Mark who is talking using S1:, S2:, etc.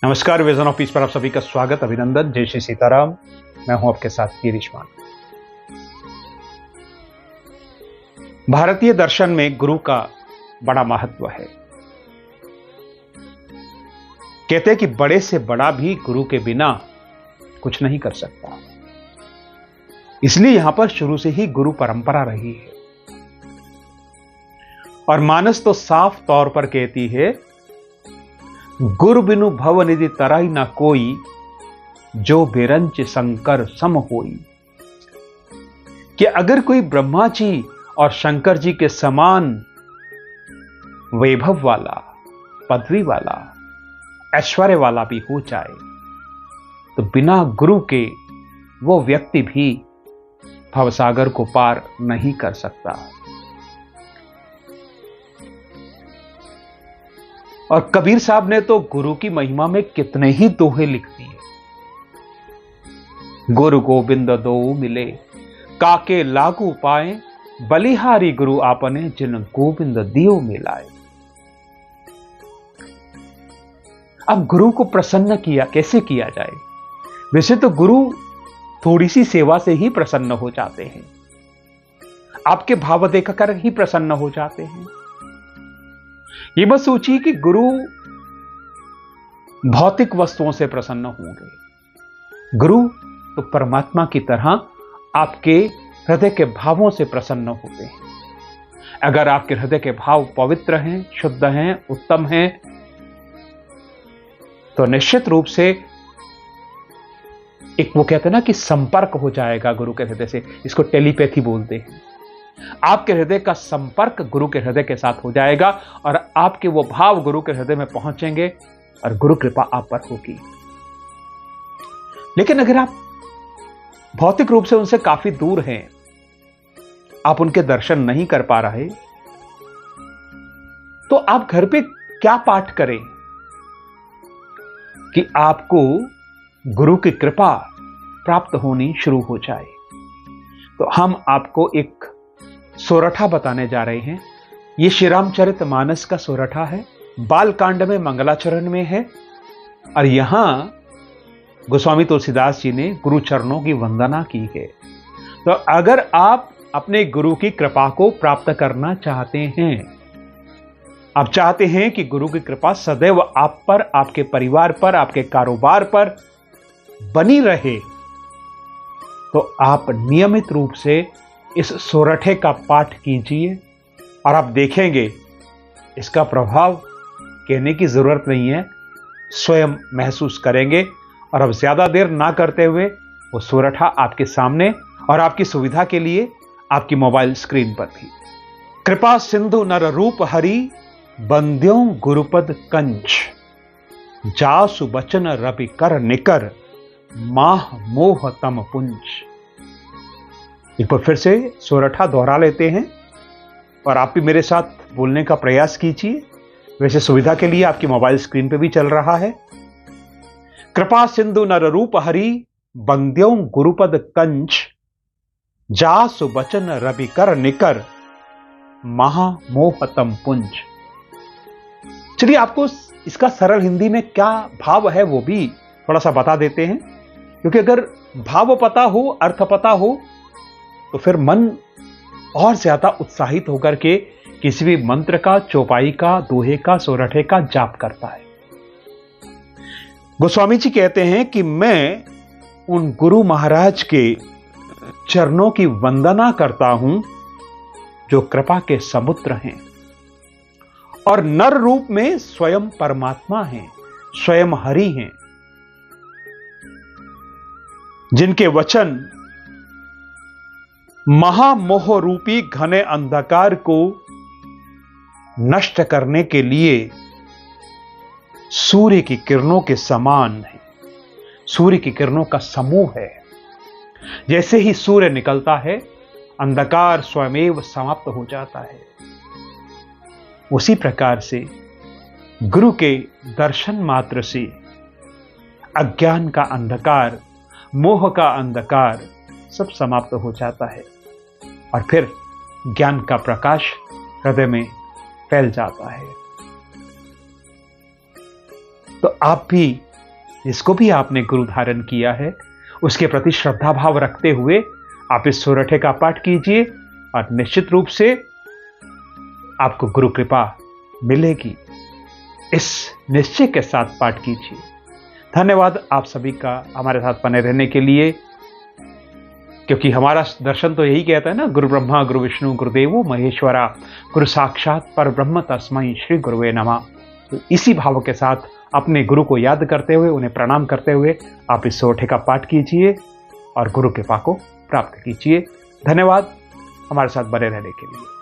S1: नमस्कार, vision of peace पर आप सभी का स्वागत, अभिनंदन। जय श्री सीताराम। मैं हूं आपके साथ गिरीश मान। भारतीय दर्शन में गुरु का बड़ा महत्व है। कहते हैं कि बड़े से बड़ा भी गुरु के बिना कुछ नहीं कर सकता। इसलिए यहां पर शुरू से ही गुरु परंपरा रही है। और मानस तो साफ तौर पर कहती है, गुरु बिनु भव निधि तराई ना कोई, जो बिरंच शंकर सम होई। कि अगर कोई ब्रह्मा जी और शंकर जी के समान वैभव वाला, पदवी वाला, ऐश्वर्य वाला भी हो जाए, तो बिना गुरु के वो व्यक्ति भी भवसागर को पार नहीं कर सकता। और कबीर साहब ने तो गुरु की महिमा में कितने ही दोहे लिख दिए। गुरु गोविंद दो मिले, काके लागू पाए, बलिहारी गुरु आपने, जिन गोविंद दियो मिलाए। अब गुरु को प्रसन्न कैसे किया जाए? वैसे तो गुरु थोड़ी सी सेवा से ही प्रसन्न हो जाते हैं, आपके भाव देखकर ही प्रसन्न हो जाते हैं। ये मत सोचिए कि गुरु भौतिक वस्तुओं से प्रसन्न होंगे। गुरु तो परमात्मा की तरह आपके हृदय के भावों से प्रसन्न होते हैं। अगर आपके हृदय के भाव पवित्र हैं, शुद्ध हैं, उत्तम हैं, तो निश्चित रूप से एक वो कहते हैं ना कि संपर्क हो जाएगा गुरु के हृदय से। इसको टेलीपैथी बोलते हैं। आपके हृदय का संपर्क गुरु के हृदय के साथ हो जाएगा और आपके वो भाव गुरु के हृदय में पहुंचेंगे और गुरु कृपा आप पर होगी। लेकिन अगर आप भौतिक रूप से उनसे काफी दूर हैं, आप उनके दर्शन नहीं कर पा रहे, तो आप घर पे क्या पाठ करें कि आपको गुरु की कृपा प्राप्त होनी शुरू हो जाए? तो हम आपको एक सोरठा बताने जा रहे हैं। यह श्री रामचरित मानस का सोरठा है, बालकांड में मंगलाचरण में है। और यहां गोस्वामी तुलसीदास जी ने गुरु चरणों की वंदना की है। तो अगर आप अपने गुरु की कृपा को प्राप्त करना चाहते हैं, आप चाहते हैं कि गुरु की कृपा सदैव आप पर, आपके परिवार पर, आपके कारोबार पर बनी रहे, तो आप नियमित रूप से इस सोरठे का पाठ कीजिए और आप देखेंगे इसका प्रभाव कहने की जरूरत नहीं है, स्वयं महसूस करेंगे। और अब ज्यादा देर ना करते हुए वो सोरठा आपके सामने और आपकी सुविधा के लिए आपकी मोबाइल स्क्रीन पर भी। कृपा सिंधु नर रूप हरि, बंद्यों गुरुपद कंच, जासु बचन रवि कर निकर, माह मोह तम पुंज। एक बार फिर से सोरठा दोहरा लेते हैं और आप भी मेरे साथ बोलने का प्रयास कीजिए। वैसे सुविधा के लिए आपकी मोबाइल स्क्रीन पे भी चल रहा है। कृपा सिंधु नर रूप हरि, बंद्यों गुरुपद कंच, जासु बचन रवि कर निकर, महा मोहतम पुंज। चलिए आपको इसका सरल हिंदी में क्या भाव है वो भी थोड़ा सा बता देते हैं, क्योंकि अगर भाव पता हो, अर्थ पता हो, तो फिर मन और ज्यादा उत्साहित होकर के किसी भी मंत्र का, चौपाई का, दोहे का, सोरठे का जाप करता है। गोस्वामी जी कहते हैं कि मैं उन गुरु महाराज के चरणों की वंदना करता हूं जो कृपा के समुद्र हैं और नर रूप में स्वयं परमात्मा हैं, स्वयं हरि हैं, जिनके वचन महामोह रूपी घने अंधकार को नष्ट करने के लिए सूर्य की किरणों के समान है। सूर्य की किरणों का समूह है। जैसे ही सूर्य निकलता है, अंधकार स्वयमेव समाप्त हो जाता है। उसी प्रकार से गुरु के दर्शन मात्र से अज्ञान का अंधकार, मोह का अंधकार सब समाप्त हो जाता है और फिर ज्ञान का प्रकाश हृदय में फैल जाता है। तो आप भी जिसको भी आपने गुरु धारण किया है उसके प्रति श्रद्धा भाव रखते हुए आप इस सोरठे का पाठ कीजिए और निश्चित रूप से आपको गुरु कृपा मिलेगी। इस निश्चय के साथ पाठ कीजिए। धन्यवाद आप सभी का हमारे साथ बने रहने के लिए, क्योंकि हमारा दर्शन तो यही कहता है ना, गुरु ब्रह्मा गुरु विष्णु गुरुदेवो महेश्वरा, गुरु साक्षात पर ब्रह्म तस्मै श्री गुरुवे नमः। तो इसी भाव के साथ अपने गुरु को याद करते हुए, उन्हें प्रणाम करते हुए आप इस सोरठे का पाठ कीजिए और गुरु कृपा को प्राप्त कीजिए। धन्यवाद हमारे साथ बने रहने के लिए।